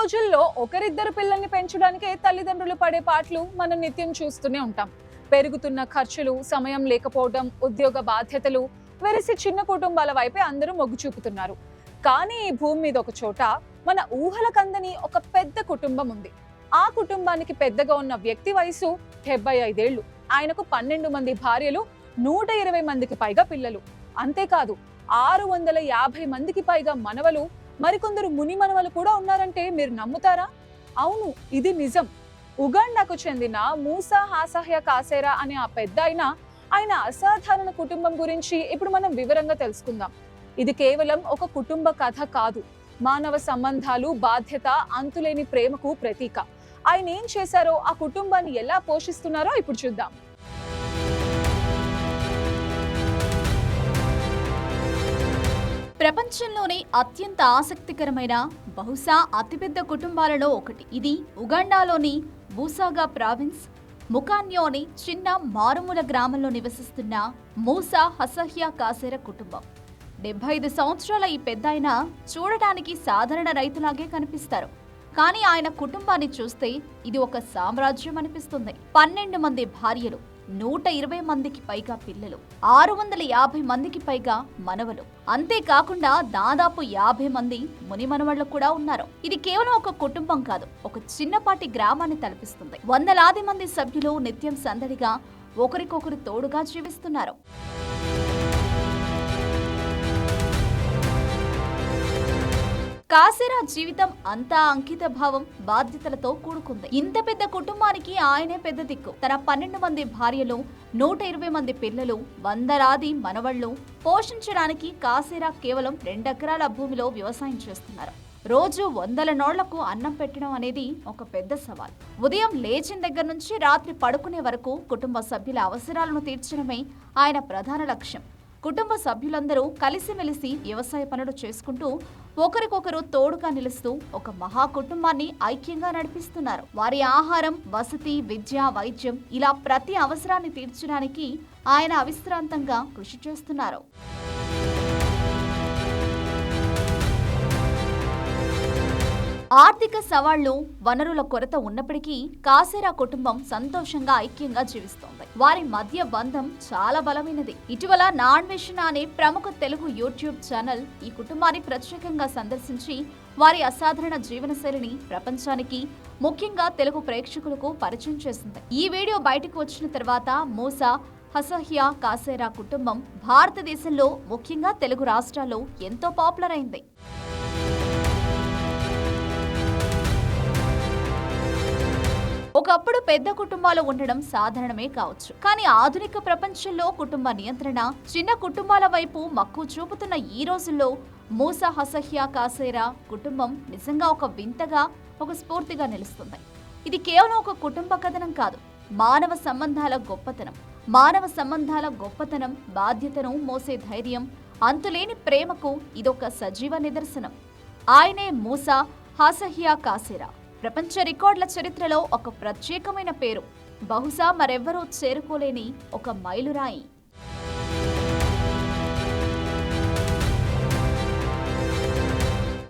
రోజుల్లో ఒకరిద్దరు పిల్లల్ని పెంచడానికే తల్లిదండ్రులు పడే పాటలు మనం నిత్యం చూస్తూనే ఉంటాం. పెరుగుతున్న ఖర్చులు, సమయం లేకపోవడం, ఉద్యోగ బాధ్యతలు వెరసి చిన్న కుటుంబాల వైపే అందరూ మొగ్గు చూపుతున్నారు. కానీ ఈ భూమి మీద ఒక చోట మన ఊహలకందని ఒక పెద్ద కుటుంబం ఉంది. ఆ కుటుంబానికి పెద్దగా ఉన్న వ్యక్తి వయసు 75 ఏళ్లు. ఆయనకు 12 మంది భార్యలు, 120 మందికి పైగా పిల్లలు. అంతేకాదు 650 మందికి పైగా మనవలు, మరికొందరు ముని మనవలు కూడా ఉన్నారంటే మీరు నమ్ముతారా? అవును, ఇది నిజం. ఉగాండాకు చెందిన మూసా హాసహ్య కాసేరా అనే ఆ పెద్ద ఆయన అసాధారణ కుటుంబం గురించి ఇప్పుడు మనం వివరంగా తెలుసుకుందాం. ఇది కేవలం ఒక కుటుంబ కథ కాదు, మానవ సంబంధాలు, బాధ్యత, అంతులేని ప్రేమకు ప్రతీక. ఆయన ఏం చేశారో, ఆ కుటుంబాన్ని ఎలా పోషిస్తున్నారో ఇప్పుడు చూద్దాం. ప్రపంచంలోనే అత్యంత ఆసక్తికరమైన, బహుశా అతిపెద్ద కుటుంబాలలో ఒకటి. ఇది ఉగాండాలోని బూసాగా ప్రావిన్స్ ముకాన్యో అనే చిన్న మారుమూల గ్రామంలో నివసిస్తున్న మూసా హసహ్య కాసేరా కుటుంబం. 75 సంవత్సరాల ఈ పెద్దాయన చూడటానికి సాధారణ రైతులాగే కనిపిస్తారు. కానీ ఆయన కుటుంబాన్ని చూస్తే ఇది ఒక సామ్రాజ్యం అనిపిస్తుంది. 12 మంది భార్యలు, 120 మందికి పైగా పిల్లలు, 650 మందికి పైగా మనవలు. అంతేకాకుండా దాదాపు 50 మంది ముని మనవళ్లు కూడా ఉన్నారు. ఇది కేవలం ఒక కుటుంబం కాదు, ఒక చిన్నపాటి గ్రామాన్ని తలపిస్తుంది. వందలాది మంది సభ్యులు నిత్యం సందడిగా ఒకరికొకరు తోడుగా జీవిస్తున్నారు. కాసేరా జీవితం అంతా అంకిత భావం, బాధ్యతలతో కూడుకుంది. ఇంత పెద్ద కుటుంబానికి ఆయనే పెద్ద దిక్కు. తన 12 మంది భార్యలు, 120 మంది పిల్లలు, వందలాది మనవళ్లు పోషించడానికి కాసేరా కేవలం 2 ఎకరాల భూమిలో వ్యవసాయం చేస్తున్నారు. రోజు వందల నోళ్లకు అన్నం పెట్టడం అనేది ఒక పెద్ద సవాల్. ఉదయం లేచిన దగ్గర నుంచి రాత్రి పడుకునే వరకు కుటుంబ సభ్యుల అవసరాలను తీర్చడమే ఆయన ప్రధాన లక్ష్యం. కుటుంబ సభ్యులందరూ కలిసిమెలిసి వ్యవసాయ పనులు చేసుకుంటూ ఒకరికొకరు తోడుగా నిలుస్తూ ఒక మహా కుటుంబాన్ని ఐక్యంగా నడిపిస్తున్నారు. వారి ఆహారం, వసతి, విద్య, వైద్యం ఇలా ప్రతి అవసరాన్ని తీర్చడానికి ఆయన అవిశ్రాంతంగా కృషి చేస్తున్నారు. ఆర్థిక సవాళ్లు, వనరుల కొరత ఉన్నప్పటికీ కాసేరా కుటుంబం సంతోషంగా ఐక్యంగా జీవిస్తోంది. వారి మధ్య బంధం చాలా బలమైనది. ఇటీవల నాన్వేషణ అనే ప్రముఖ తెలుగు యూట్యూబ్ ఛానల్ ఈ కుటుంబాన్ని ప్రత్యేకంగా సందర్శించి వారి అసాధారణ జీవనశైలిని ప్రపంచానికి, ముఖ్యంగా తెలుగు ప్రేక్షకులకు పరిచయం చేసింది. ఈ వీడియో బయటకు వచ్చిన తర్వాత మూసా హసహ్య కాసేరా కుటుంబం భారతదేశంలో, ముఖ్యంగా తెలుగు రాష్ట్రాల్లో ఎంతో పాపులర్ అయింది. ఒకప్పుడు పెద్ద కుటుంబాలు ఉండడం సాధారణమే కావచ్చు. కానీ ఆధునిక ప్రపంచంలో కుటుంబ నియంత్రణ, చిన్న కుటుంబాల వైపు మక్కువ చూపుతున్న ఈ రోజుల్లో మూసా హసహ్య కాసేరా కుటుంబం నిజంగా ఒక వింతగా, ఒక స్ఫూర్తిగా నిలుస్తుంది. ఇది కేవలం ఒక కుటుంబ కథనం కాదు, మానవ సంబంధాల గొప్పతనం, బాధ్యతను మోసే ధైర్యం, అంతులేని ప్రేమకు ఇదొక సజీవ నిదర్శనం. ఆయనే మూసా హసహ్య కాసేరా. ప్రపంచ రికార్డుల చరిత్రలో ఒక ప్రత్యేకమైన పేరు, బహుశా మరెవ్వరూ చేరుకోలేని ఒక మైలురాయి.